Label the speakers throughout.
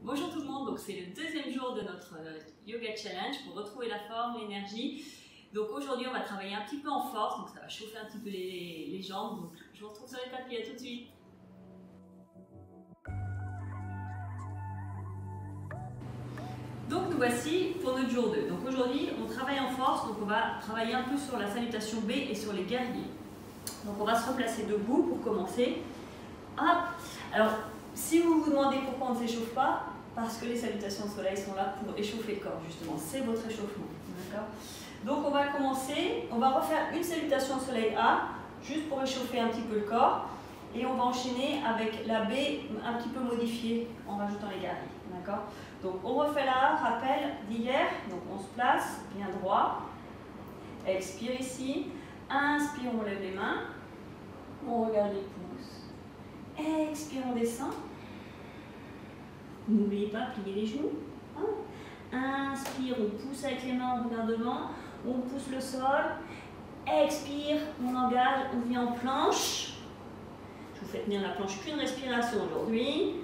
Speaker 1: Bonjour tout le monde, donc c'est le deuxième jour de notre yoga challenge pour retrouver la forme, l'énergie. Donc aujourd'hui on va travailler un petit peu en force, donc ça va chauffer un petit peu les jambes. Donc je vous retrouve sur les tapis, à tout de suite. Donc nous voici pour notre jour 2. Donc aujourd'hui on travaille en force, donc on va travailler un peu sur la salutation B et sur les guerriers. Donc on va se replacer debout pour commencer. Hop. Alors si vous vous demandez pourquoi on ne s'échauffe pas, parce que les salutations au soleil sont là pour échauffer le corps, justement. C'est votre échauffement. D'accord ? Donc, on va commencer. On va refaire une salutation au soleil A, juste pour échauffer un petit peu le corps. Et on va enchaîner avec la B un petit peu modifiée en rajoutant les guerriers. D'accord ? Donc, on refait la A, rappel d'hier. Donc, on se place bien droit. Expire ici. Inspire, on lève les mains. On regarde les pouces. Expire, on descend. N'oubliez pas, plier les genoux. Inspire, on pousse avec les mains, on regarde devant. On pousse le sol. Expire, on engage, on vient en planche. Je vous fais tenir la planche qu'une respiration aujourd'hui.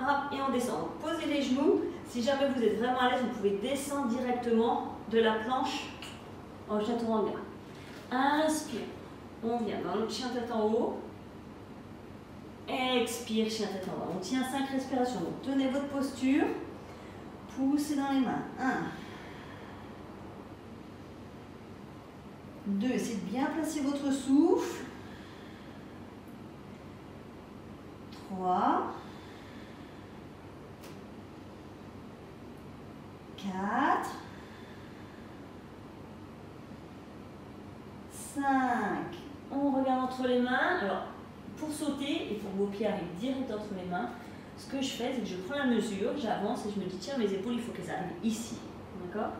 Speaker 1: Hop, et on descend. Donc, posez les genoux. Si jamais vous êtes vraiment à l'aise, vous pouvez descendre directement de la planche en chaturanga. Inspire, on vient dans le chien tête en haut. Expire, chien tête en bas. On tient 5 respirations. Donc, tenez votre posture. Poussez dans les mains. 1. 2. Essayez de bien placer votre souffle. 3. 4. 5. On regarde entre les mains. Alors, pour sauter et pour que vos pieds arrivent direct entre les mains, ce que je fais, c'est que je prends la mesure, j'avance et je me dis tiens, mes épaules, il faut qu'elles arrivent ici. D'accord?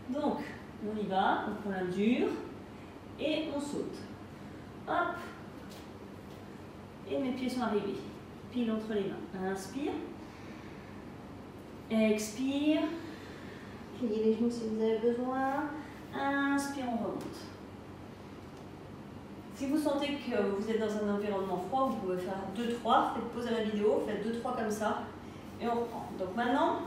Speaker 1: Donc, on y va, on prend la mesure et on saute. Hop! Et mes pieds sont arrivés. Pile entre les mains. Inspire. Expire. Pliez les genoux si vous avez besoin. Inspire, on remonte. Si vous sentez que vous êtes dans un environnement froid, vous pouvez faire 2-3, faites pause à la vidéo, faites 2-3 comme ça, et on reprend. Donc maintenant,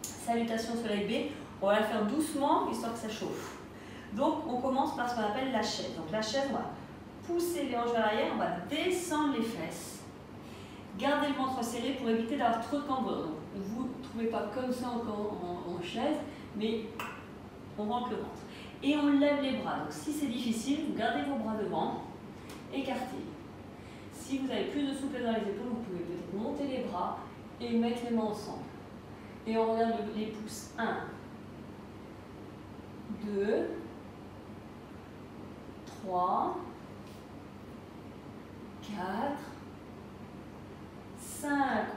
Speaker 1: salutation soleil B, on va la faire doucement, histoire que ça chauffe. Donc on commence par ce qu'on appelle la chaise. Donc la chaise, on va pousser les hanches vers l'arrière, on va descendre les fesses. Gardez le ventre serré pour éviter d'avoir trop de cambrure. Donc vous ne trouvez pas comme ça en chaise, mais on rentre le ventre. Et on lève les bras. Donc si c'est difficile, vous gardez vos bras devant, écartez. Si vous avez plus de souplesse dans les épaules, vous pouvez peut-être monter les bras et mettre les mains ensemble. Et on regarde les pouces. 1, 2, 3, 4, 5.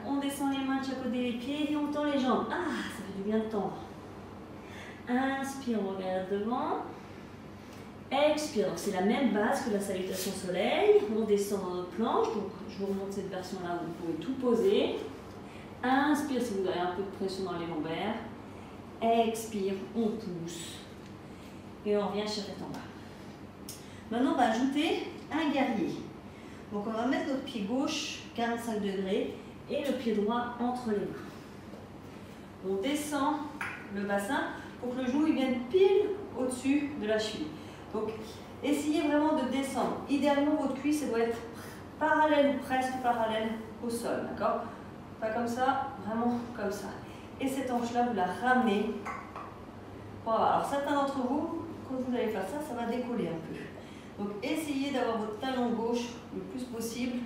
Speaker 1: On descend les mains de chaque côté des pieds et on tend les jambes. Ah, ça fait du bien de tendre. Inspire, on regarde devant. Expire, donc c'est la même base que la salutation soleil. On descend dans notre planche, donc je vous remontre cette version-là où vous pouvez tout poser. Inspire si vous avez un peu de pression dans les lombaires. Expire, on pousse. Et on revient chien tête en bas. Maintenant, on va ajouter un guerrier. Donc on va mettre notre pied gauche 45 degrés et le pied droit entre les mains. On descend le bassin pour que le genou il vienne pile au-dessus de la cheville. Donc, essayez vraiment de descendre. Idéalement, votre cuisse doit être parallèle ou presque parallèle au sol, d'accord? Pas comme ça, vraiment comme ça. Et cette hanche-là, vous la ramenez. Voilà. Alors, certains d'entre vous, quand vous allez faire ça, ça va décoller un peu. Donc, essayez d'avoir votre talon gauche le plus possible.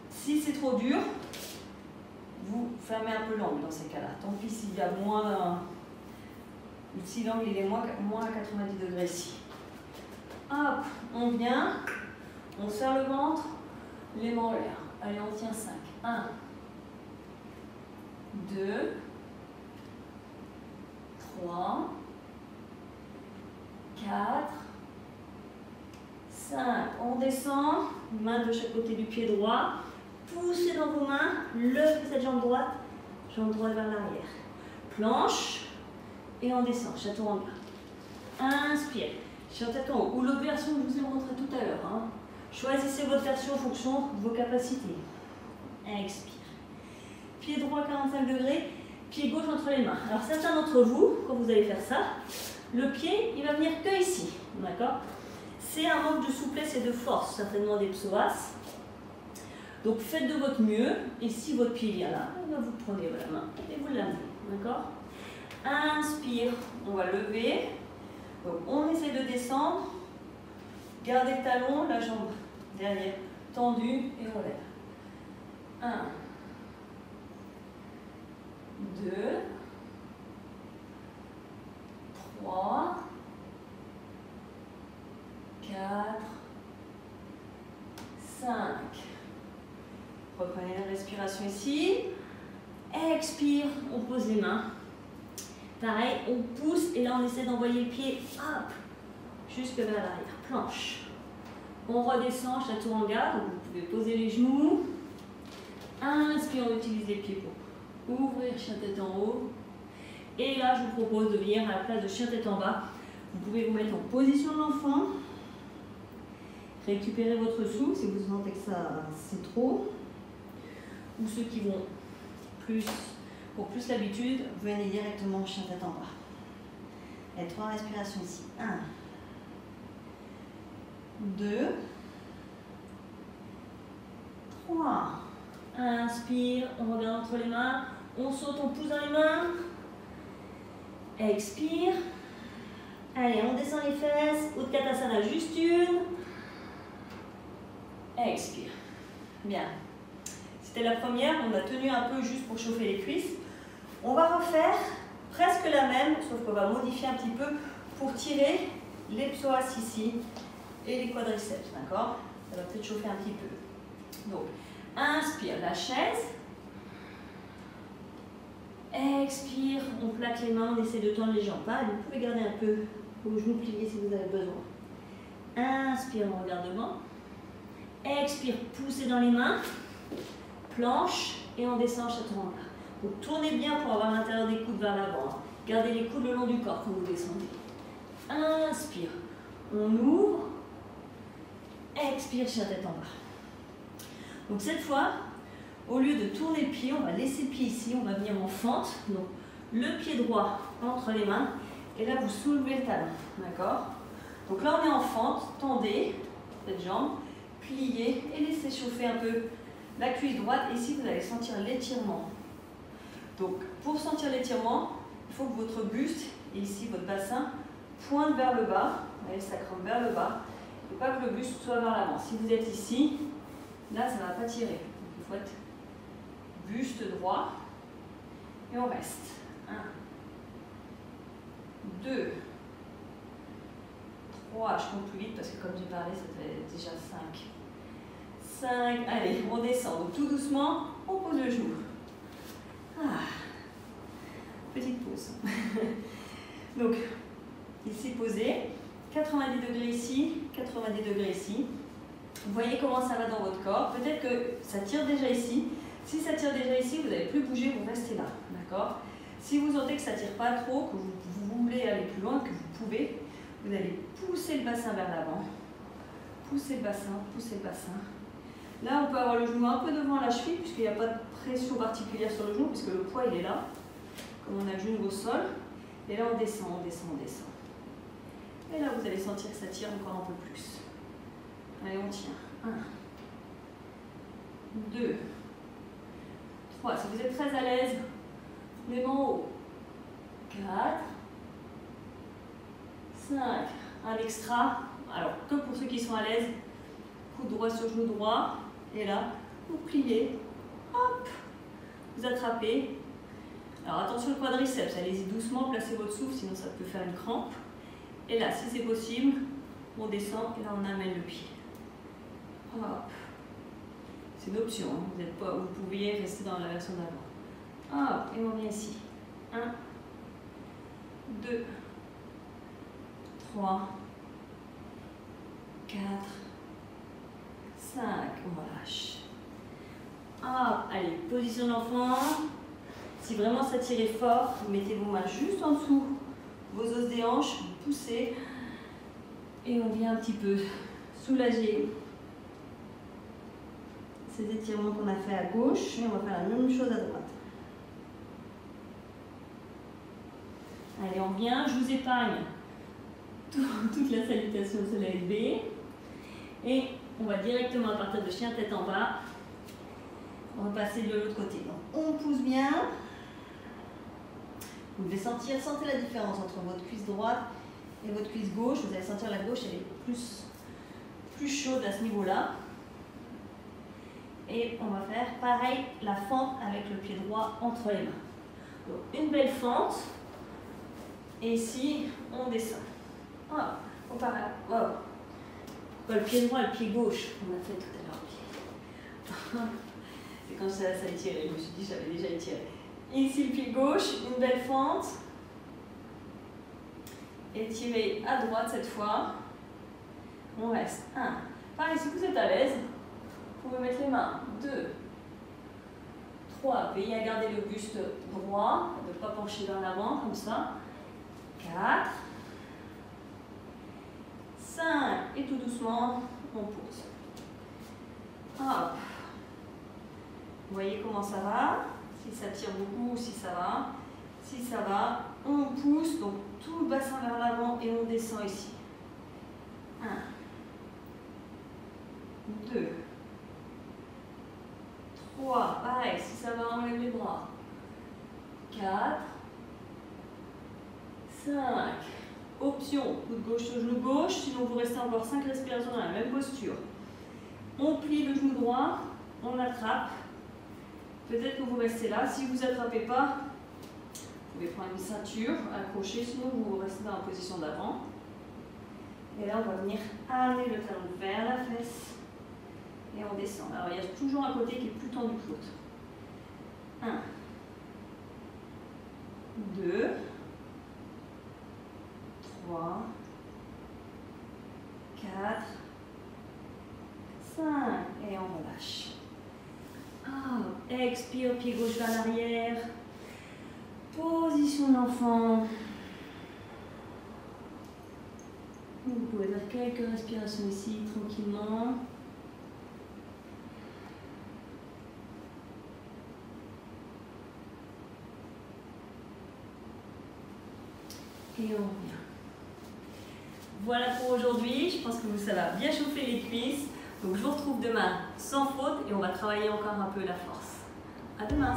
Speaker 1: Si c'est trop dur, vous fermez un peu l'angle dans ces cas-là. Tant pis s'il y a moins... Si l'angle il est moins à 90 degrés ici. Hop, on vient, on serre le ventre, les mains en l'air. Allez, on tient 5. 1, 2, 3, 4, 5. On descend, main de chaque côté du pied droit. Poussez dans vos mains, levez cette jambe droite vers l'arrière. Planche. Et on descend, chaturanga. Inspire, chien tête en haut. Ou l'autre version que je vous ai montré tout à l'heure. Hein. Choisissez votre version en fonction de vos capacités. Expire. pied droit 45 degrés, pied gauche entre les mains. Alors certains d'entre vous, quand vous allez faire ça, le pied, il va venir que ici, d'accord? C'est un manque de souplesse et de force, certainement des psoas. Donc faites de votre mieux, et si votre pied vient là, vous prenez la main et vous l'amenez, d'accord? Inspire, on va lever, donc on essaie de descendre, gardez le talon, la jambe derrière tendue et on lève. 1, 2, 3, 4, 5. Reprenez la respiration ici. Expire, on pose les mains. Pareil, on pousse et là on essaie d'envoyer le pied hop, jusque vers l'arrière. Planche. On redescend, château en garde. Vous pouvez poser les genoux. Inspire, on utilise les pieds pour ouvrir chien tête en haut. Et là, je vous propose de venir à la place de chien tête en bas. Vous pouvez vous mettre en position de l'enfant. Récupérez votre souffle si vous sentez que ça c'est trop. Ou ceux qui vont pour plus l'habitude, venez directement chien tête en bas. Et 3 respirations ici. 1, 2, 3. Inspire, on regarde entre les mains. On saute, on pousse dans les mains. Expire. Allez, on descend les fesses. Utkatasana, juste une. Expire. Bien. C'était la première, on a tenu un peu juste pour chauffer les cuisses. On va refaire presque la même, sauf qu'on va modifier un petit peu pour tirer les psoas ici et les quadriceps, d'accord? Ça va peut-être chauffer un petit peu. Donc, inspire, la chaise. Expire, on plaque les mains, on essaie de tendre les jambes. Vous pouvez garder un peu vos genoux pliés si vous avez besoin. Inspire, on regarde devant. Expire, poussez dans les mains. Planche et on descend château en bas. Donc tournez bien pour avoir l'intérieur des coudes vers l'avant. Gardez les coudes le long du corps quand vous descendez. Inspire, on ouvre. Expire, chien tête en bas. Donc cette fois, au lieu de tourner le pied, on va laisser le pied ici, on va venir en fente. Donc le pied droit entre les mains et là vous soulevez le talon. D'accord? Donc là on est en fente, tendez cette jambe, pliez et laissez chauffer un peu la cuisse droite. Et ici vous allez sentir l'étirement. Donc pour sentir l'étirement, il faut que votre buste et ici votre bassin pointe vers le bas, le sacrum vers le bas, et pas que le buste soit vers l'avant. Si vous êtes ici, là ça ne va pas tirer. Donc il faut être buste droit et on reste. 1, 2, 3, je compte plus vite parce que comme j'ai parlé, ça fait déjà 5. 5, allez, on descend. Donc tout doucement, on pose le genou. Petite pause. Donc, ici posé, 90 degrés ici, 90 degrés ici. Vous voyez comment ça va dans votre corps. Peut-être que ça tire déjà ici. Si ça tire déjà ici, vous n'allez plus bouger, vous restez là. D'accord? Si vous sentez que ça ne tire pas trop, que vous voulez aller plus loin, que vous pouvez, vous allez pousser le bassin vers l'avant. Poussez le bassin, poussez le bassin. Là, on peut avoir le genou un peu devant la cheville, puisqu'il n'y a pas de pression particulière sur le genou, puisque le poids il est là. Comme on a le genou au sol. Et là, on descend, on descend, on descend. Et là, vous allez sentir que ça tire encore un peu plus. Allez, on tient. 1, 2, 3. Si vous êtes très à l'aise, les mains en haut. 4, 5. Un extra. Alors, que pour ceux qui sont à l'aise, coude droit sur genou droit. Et là, vous pliez. Hop. Vous attrapez. Alors, attention le quadriceps. Allez-y doucement, placez votre souffle, sinon ça peut faire une crampe. Et là, si c'est possible, on descend et là, on amène le pied. Hop. C'est une option. Hein. Vous pouviez rester dans la version d'avant. Hop. Et on vient ici. 1, 2, 3, 4, 5. On relâche. Hop. Allez, position d'enfant. Si vraiment ça tire fort, mettez vos mains juste en dessous vos os des hanches, vous poussez et on vient un petit peu soulager ces étirements qu'on a fait à gauche et on va faire la même chose à droite. Allez, on revient, je vous épargne toute la salutation soleil B et on va directement à partir de chien tête en bas, on va passer de l'autre côté. Donc, on pousse bien. Vous devez sentez la différence entre votre cuisse droite et votre cuisse gauche. Vous allez sentir la gauche, elle est plus chaude à ce niveau-là. Et on va faire pareil, la fente avec le pied droit entre les mains. Donc, une belle fente. Et ici, on descend. Voilà, on part là. Wow. Le pied droit et le pied gauche, on a fait tout à l'heure. C'est quand ça étirait, je me suis dit que j'avais déjà étiré. Ici le pied gauche, une belle fente. Étirez à droite cette fois. On reste 1. Pareil, si vous êtes à l'aise, vous pouvez mettre les mains. 2, 3. Veillez à garder le buste droit, ne pas pencher vers l'avant comme ça. 4, 5. Et tout doucement, on pousse. Hop. Vous voyez comment ça va? Si ça tire beaucoup, si ça va. Si ça va, on pousse, donc tout le bassin vers l'avant et on descend ici. 1, 2, 3, pareil, si ça va, on lève les bras. 4, 5, option, coude gauche sur genou gauche, sinon vous restez encore 5 respirations dans la même posture. On plie le genou droit, on attrape. Peut-être que vous restez là. Si vous n'attrapez pas, vous pouvez prendre une ceinture, accrocher, sinon vous restez dans la position d'avant. Et là, on va venir amener le talon vers la fesse. Et on descend. Alors, il y a toujours un côté qui est plus tendu que l'autre. 1, 2, 3, 4, 5. Et on relâche. Expire, pied gauche vers l'arrière. Position de l'enfant. Vous pouvez faire quelques respirations ici, tranquillement. Et on revient. Voilà pour aujourd'hui. Je pense que ça va bien chauffer les cuisses. Donc je vous retrouve demain sans faute et on va travailler encore un peu la force. À demain!